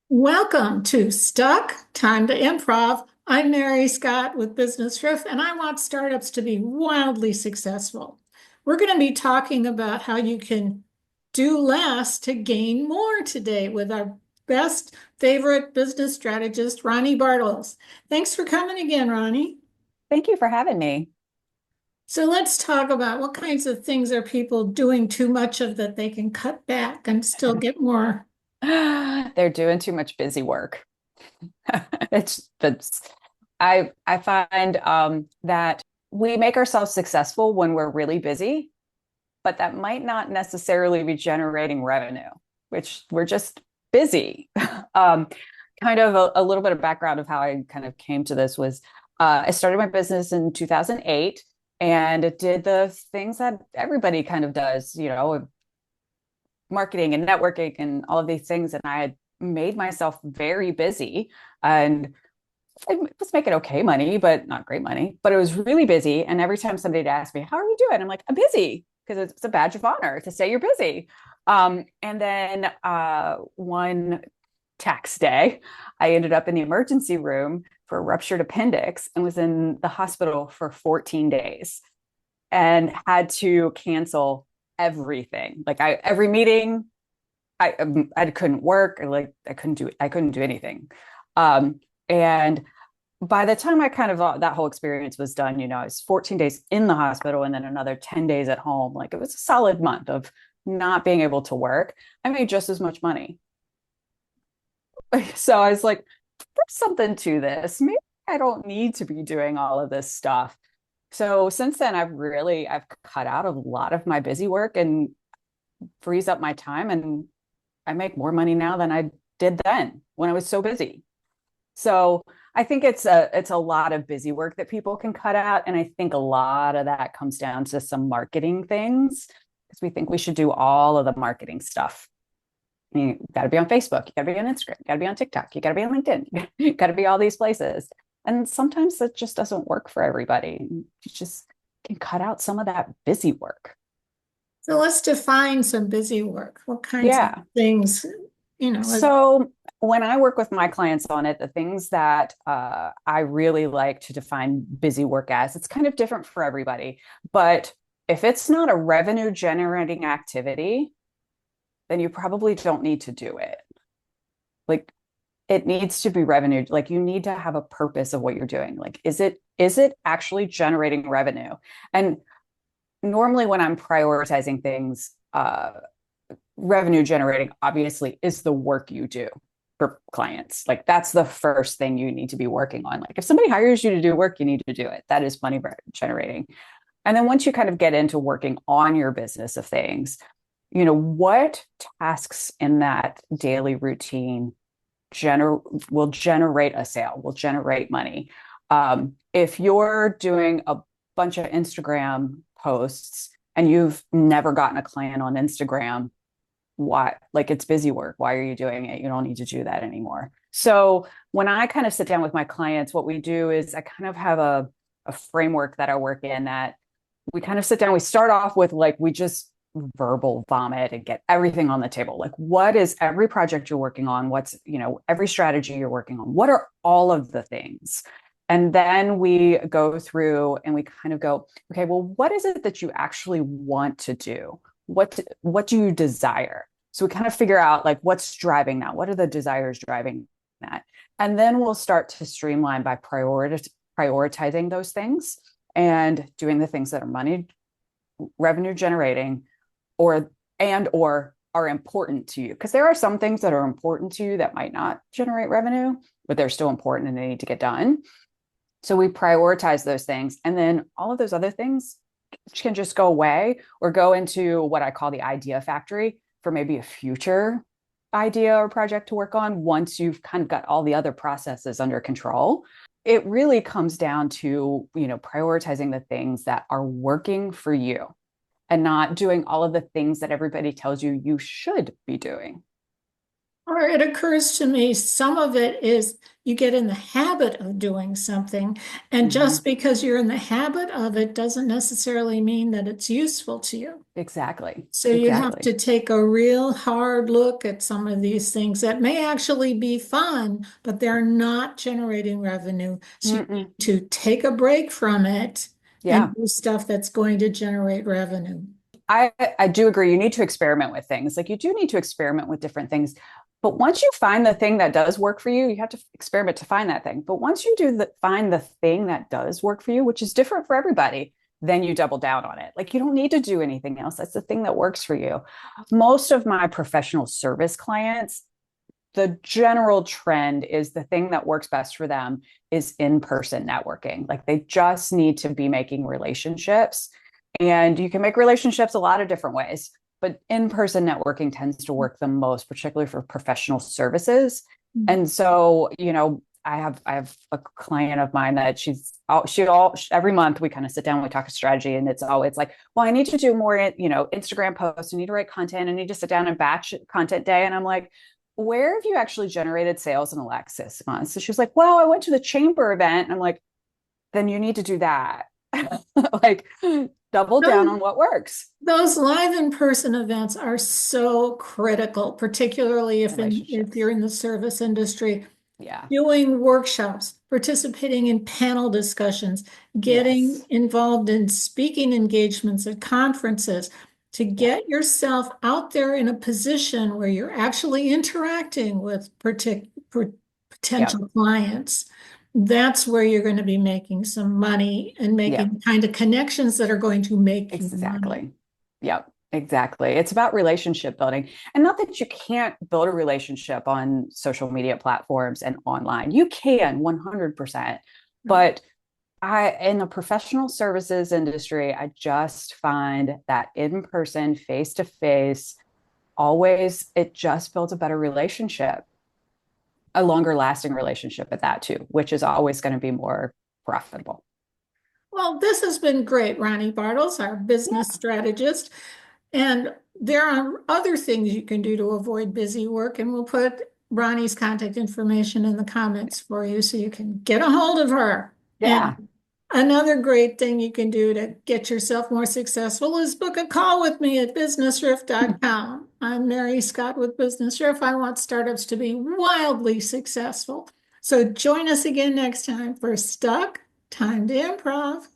Welcome to Stuck, Time to Improv. I'm Mary Scott with Business Riff, and I want startups to be wildly successful. We're going to be talking about how you can do less to gain more today with our best favorite business strategist, Ronii Bartles. Thanks for coming again, Ronnie. Thank you for having me. So let's talk about what kinds of things are people doing too much of that they can cut back and still get more. They're doing too much busy work. It's I find that we make ourselves successful when we're really busy, but that might not necessarily be generating revenue, which we're just busy. Um, kind of a little bit of background of how I kind of came to this was I started my business in 2008 and it did the things that everybody kind of does, marketing and networking and all of these things. And I had made myself very busy and I was making okay money, but not great money, but it was really busy. And every time somebody would ask me, how are you doing? I'm like, I'm busy because it's a badge of honor to say you're busy. And then one tax day, I ended up in the emergency room for a ruptured appendix and was in the hospital for 14 days and had to cancel everything. Every meeting, I couldn't work, or like I couldn't do anything. And by the time I kind of that whole experience was done, I was 14 days in the hospital and then another 10 days at home. Like it was a solid month of not being able to work. I made just as much money. So I was like, there's something to this. Maybe I don't need to be doing all of this stuff. So since then, I've cut out a lot of my busy work and frees up my time, and I make more money now than I did then when I was so busy. So I think it's a lot of busy work that people can cut out, and I think a lot of that comes down to some marketing things because we think we should do all of the marketing stuff. You got to be on Facebook, you got to be on Instagram, you got to be on TikTok, you got to be on LinkedIn, you got to be all these places. And sometimes that just doesn't work for everybody. You just can cut out some of that busy work. So let's define some busy work. What kinds of Yeah. things, So when I work with my clients on it, the things that I really like to define busy work as, it's kind of different for everybody. But if it's not a revenue generating activity, then you probably don't need to do it. Like it needs to be revenue. Like you need to have a purpose of what you're doing. Like, is it actually generating revenue? And normally when I'm prioritizing things, revenue generating obviously is the work you do for clients. Like that's the first thing you need to be working on. Like if somebody hires you to do work, you need to do it. That is money generating. And then once you kind of get into working on your business of things, what tasks in that daily routine will generate a sale, will generate money. If you're doing a bunch of Instagram posts and you've never gotten a client on Instagram, why? Like it's busy work. Why are you doing it? You don't need to do that anymore. So when I kind of sit down with my clients, what we do is I kind of have a framework that I work in that we kind of sit down. We start off with like, we just verbal vomit and get everything on the table. Like, what is every project you're working on? What's, every strategy you're working on? What are all of the things? And then we go through and we kind of go, okay, well, what is it that you actually want to do? What do you desire? So we kind of figure out like what's driving that. What are the desires driving that? And then we'll start to streamline by prioritizing those things and doing the things that are money revenue generating or are important to you, because there are some things that are important to you that might not generate revenue, but they're still important and they need to get done. So we prioritize those things, and then all of those other things can just go away or go into what I call the idea factory for maybe a future idea or project to work on once you've kind of got all the other processes under control. It really comes down to, prioritizing the things that are working for you and not doing all of the things that everybody tells you you should be doing. or it occurs to me, some of it is you get in the habit habit of doing something. And Mhm. just because you're in the habit of it doesn't necessarily mean that it's useful to you. Exactly. So you have Exactly. to take a real hard look at some of these things that may actually be fun, but they're not generating revenue. So you need Mm-mm. to take a break from it and Yeah. do stuff that's going to generate revenue. I do agree. You need to experiment with things. Like you do need to experiment with different things. But once you find the thing that does work for you, you have to experiment to find that thing. But once you find the thing that does work for you, which is different for everybody, then you double down on it. Like you don't need to do anything else. That's the thing that works for you. Most of my professional service clients, the general trend is the thing that works best for them is in-person networking. Like they just need to be making relationships, and you can make relationships a lot of different ways, but in-person networking tends to work the most, particularly for professional services. And so, I have a client of mine that every month we kind of sit down, we talk strategy, and it's always like, well, I need to do more, Instagram posts, I need to write content, I need to sit down and batch content day. And I'm like, where have you actually generated sales in Alexis months? So she was like, well, I went to the chamber event. And I'm like, then you need to do that. Like double down Those, on what works. those live in-person events are so critical, particularly if Relationships. you're in the service industry. Yeah. Doing workshops, participating in panel discussions, getting Yes. involved in speaking engagements at conferences, to Yeah. get yourself out there in a position where you're actually interacting with Yep. potential clients. That's where you're going to be making some money and making Yep. the kind of connections that are going to make you money. Exactly. Yep. Exactly. It's about relationship building. And not that you can't build a relationship on social media platforms and online. You can 100%. Right. But in the professional services industry, I just find that in person, face to face, always, it just builds a better relationship, a longer lasting relationship at that too, which is always going to be more profitable. Well, this has been great, Ronnie Bartles, our business Yeah. strategist. And there are other things you can do to avoid busy work, and we'll put Ronnie's contact information in the comments for you so you can get a hold of her. Yeah. And another great thing you can do to get yourself more successful is book a call with me at businessriff.com. I'm Mary Scott with Business Riff. I want startups to be wildly successful. So join us again next time for Stuck, Time to Improv.